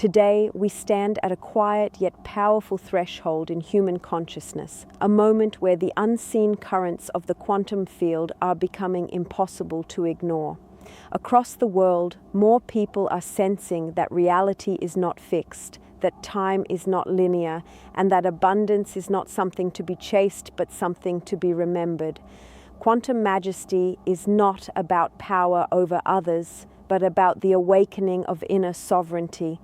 Today, we stand at a quiet yet powerful threshold in human consciousness, a moment where the unseen currents of the quantum field are becoming impossible to ignore. Across the world, more people are sensing that reality is not fixed, that time is not linear, and that abundance is not something to be chased but something to be remembered. Quantum majesty is not about power over others, but about the awakening of inner sovereignty,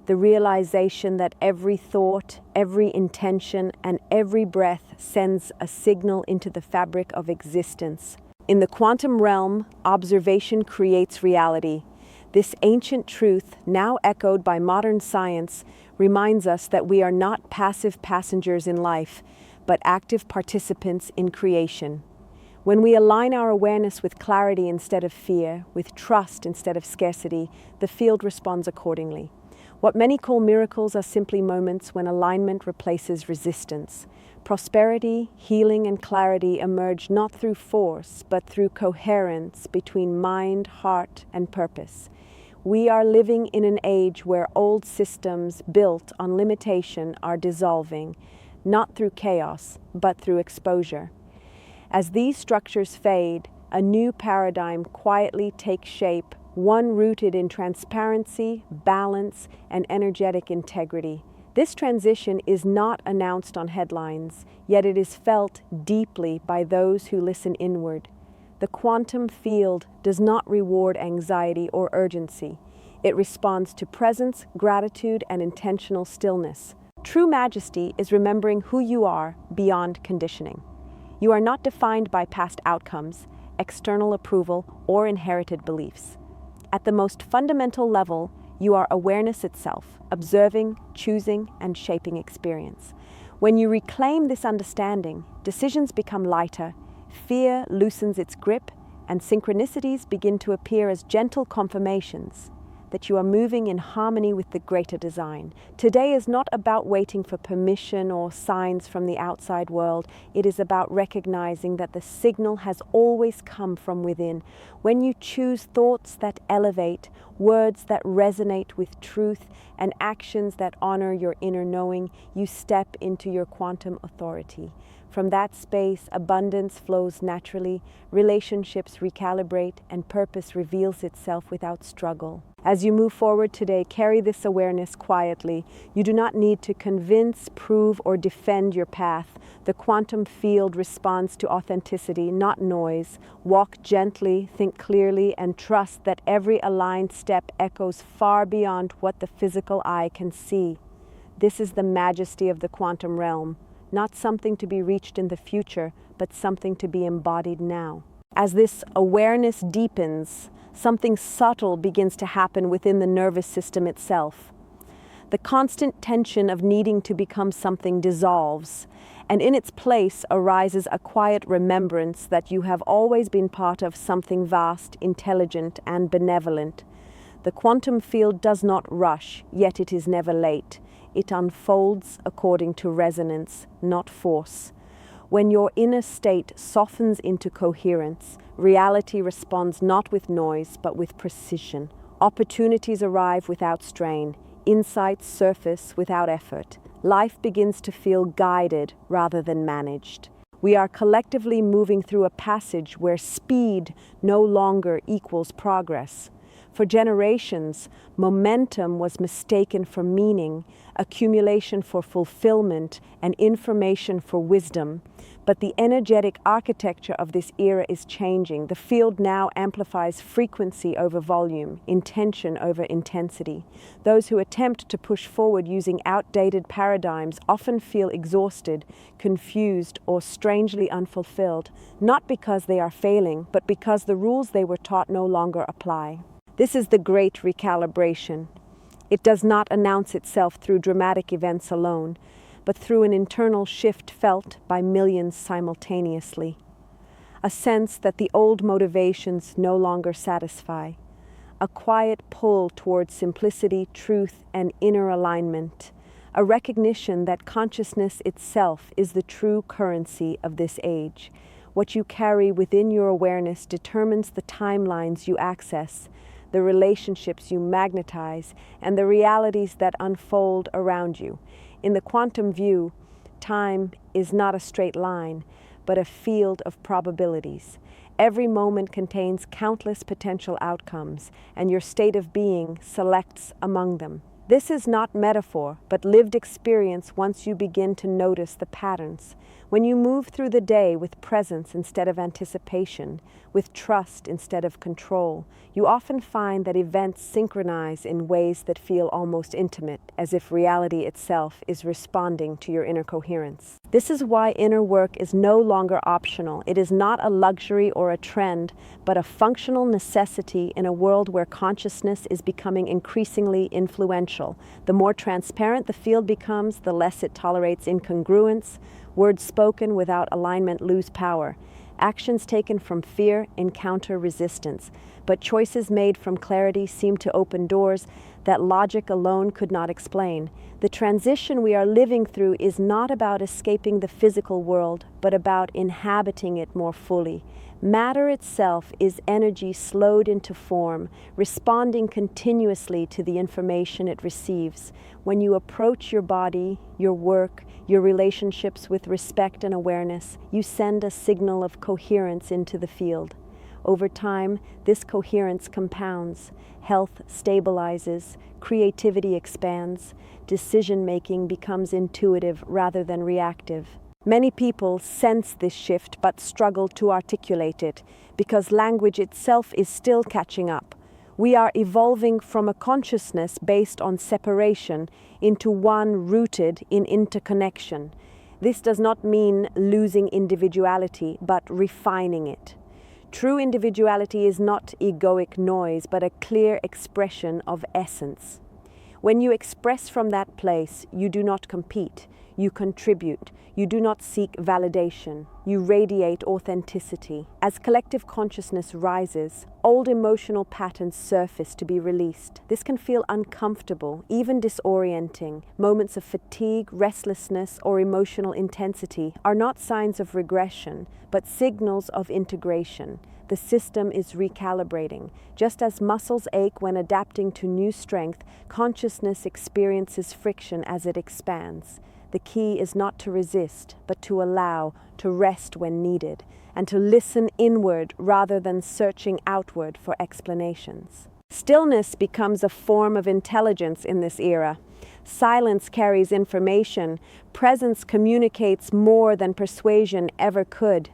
the realization that every thought, every intention, and every breath sends a signal into the fabric of existence. In the quantum realm, observation creates reality. This ancient truth, now echoed by modern science, reminds us that we are not passive passengers in life, but active participants in creation. When we align our awareness with clarity instead of fear, with trust instead of scarcity, the field responds accordingly. What many call miracles are simply moments when alignment replaces resistance. Prosperity, healing, and clarity emerge not through force, but through coherence between mind, heart, and purpose. We are living in an age where old systems built on limitation are dissolving, not through chaos, but through exposure. As these structures fade, a new paradigm quietly takes shape, one rooted in transparency, balance, and energetic integrity. This transition is not announced on headlines, yet it is felt deeply by those who listen inward. The quantum field does not reward anxiety or urgency. It responds to presence, gratitude, and intentional stillness. True majesty is remembering who you are beyond conditioning. You are not defined by past outcomes, external approval, or inherited beliefs. At the most fundamental level, you are awareness itself, observing, choosing, and shaping experience. When you reclaim this understanding, decisions become lighter, fear loosens its grip, and synchronicities begin to appear as gentle confirmations that you are moving in harmony with the greater design. Today is not about waiting for permission or signs from the outside world. It is about recognizing that the signal has always come from within. When you choose thoughts that elevate, words that resonate with truth, and actions that honor your inner knowing, you step into your quantum authority. From that space, abundance flows naturally, relationships recalibrate, and purpose reveals itself without struggle. As you move forward today, carry this awareness quietly. You do not need to convince, prove, or defend your path. The quantum field responds to authenticity, not noise. Walk gently, think clearly, and trust that every aligned step echoes far beyond what the physical eye can see. This is the majesty of the quantum realm. Not something to be reached in the future, but something to be embodied now. As this awareness deepens, something subtle begins to happen within the nervous system itself. The constant tension of needing to become something dissolves, and in its place arises a quiet remembrance that you have always been part of something vast, intelligent, and benevolent. The quantum field does not rush, yet it is never late. It unfolds according to resonance, not force. When your inner state softens into coherence, reality responds not with noise, but with precision. Opportunities arrive without strain. Insights surface without effort. Life begins to feel guided rather than managed. We are collectively moving through a passage where speed no longer equals progress. For generations, momentum was mistaken for meaning, accumulation for fulfillment, and information for wisdom. But the energetic architecture of this era is changing. The field now amplifies frequency over volume, intention over intensity. Those who attempt to push forward using outdated paradigms often feel exhausted, confused, or strangely unfulfilled, not because they are failing, but because the rules they were taught no longer apply. This is the great recalibration. It does not announce itself through dramatic events alone, but through an internal shift felt by millions simultaneously. A sense that the old motivations no longer satisfy. A quiet pull towards simplicity, truth, and inner alignment. A recognition that consciousness itself is the true currency of this age. What you carry within your awareness determines the timelines you access. the relationships you magnetize, and the realities that unfold around you. In the quantum view, time is not a straight line, but a field of probabilities. Every moment contains countless potential outcomes, and your state of being selects among them. This is not metaphor, but lived experience once you begin to notice the patterns. When you move through the day with presence instead of anticipation, with trust instead of control, you often find that events synchronize in ways that feel almost intimate, as if reality itself is responding to your inner coherence. This is why inner work is no longer optional. It is not a luxury or a trend, but a functional necessity in a world where consciousness is becoming increasingly influential. The more transparent the field becomes, the less it tolerates incongruence. Words spoken without alignment lose power. Actions taken from fear encounter resistance, but choices made from clarity seem to open doors that logic alone could not explain. The transition we are living through is not about escaping the physical world, but about inhabiting it more fully. Matter itself is energy slowed into form, responding continuously to the information it receives. When you approach your body, your work, your relationships with respect and awareness, you send a signal of coherence into the field. Over time, this coherence compounds. Health stabilizes, creativity expands, decision-making becomes intuitive rather than reactive. Many people sense this shift but struggle to articulate it because language itself is still catching up. We are evolving from a consciousness based on separation into one rooted in interconnection. This does not mean losing individuality, but refining it. True individuality is not egoic noise, but a clear expression of essence. When you express from that place, you do not compete, you contribute. You do not seek validation. You radiate authenticity. As collective consciousness rises, old emotional patterns surface to be released. This can feel uncomfortable, even disorienting. Moments of fatigue, restlessness, or emotional intensity are not signs of regression, but signals of integration. The system is recalibrating. Just as muscles ache when adapting to new strength, consciousness experiences friction as it expands. The key is not to resist, but to allow, to rest when needed, and to listen inward rather than searching outward for explanations. Stillness becomes a form of intelligence in this era. Silence carries information. Presence communicates more than persuasion ever could.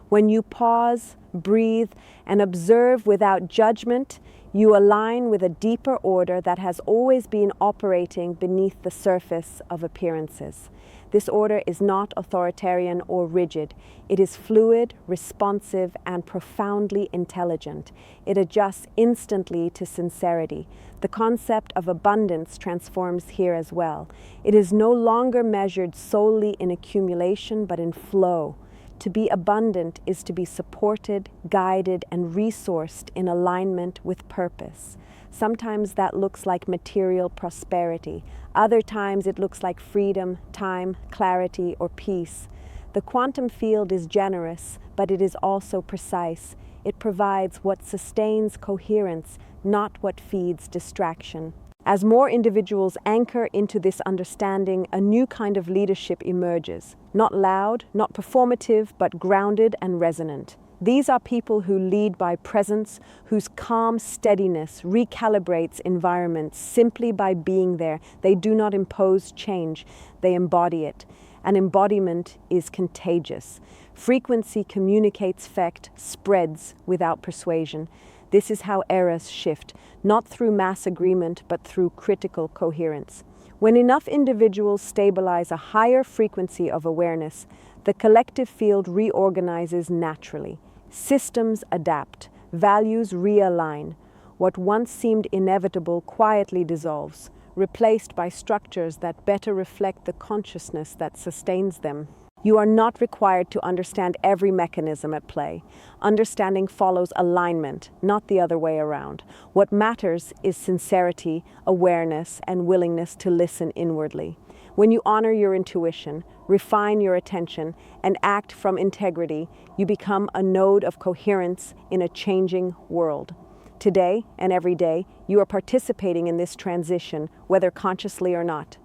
When you pause, breathe, and observe without judgment, you align with a deeper order that has always been operating beneath the surface of appearances. This order is not authoritarian or rigid. It is fluid, responsive, and profoundly intelligent. It adjusts instantly to sincerity. The concept of abundance transforms here as well. It is no longer measured solely in accumulation, but in flow. To be abundant is to be supported, guided, and resourced in alignment with purpose. Sometimes that looks like material prosperity. Other times it looks like freedom, time, clarity, or peace. The quantum field is generous, but it is also precise. It provides what sustains coherence, not what feeds distraction. As more individuals anchor into this understanding, a new kind of leadership emerges. Not loud, not performative, but grounded and resonant. These are people who lead by presence, whose calm steadiness recalibrates environments simply by being there. They do not impose change, they embody it. And embodiment is contagious. Frequency communicates effect, spreads without persuasion. This is how eras shift, not through mass agreement, but through critical coherence. When enough individuals stabilize a higher frequency of awareness, the collective field reorganizes naturally. Systems adapt, values realign. What once seemed inevitable quietly dissolves, replaced by structures that better reflect the consciousness that sustains them. You are not required to understand every mechanism at play. Understanding follows alignment, not the other way around. What matters is sincerity, awareness, and willingness to listen inwardly. When you honor your intuition, refine your attention, and act from integrity, you become a node of coherence in a changing world. Today and every day, you are participating in this transition, whether consciously or not.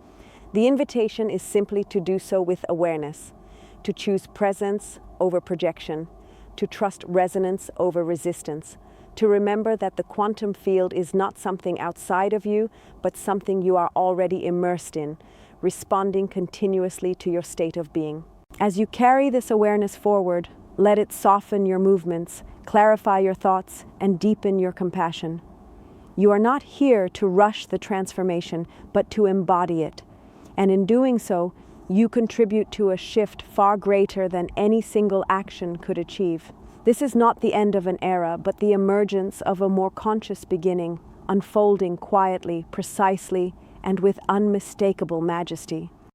The invitation is simply to do so with awareness, to choose presence over projection, to trust resonance over resistance, to remember that the quantum field is not something outside of you, but something you are already immersed in, responding continuously to your state of being. As you carry this awareness forward, let it soften your movements, clarify your thoughts, and deepen your compassion. You are not here to rush the transformation, but to embody it. And in doing so, you contribute to a shift far greater than any single action could achieve. This is not the end of an era, but the emergence of a more conscious beginning, unfolding quietly, precisely, and with unmistakable majesty.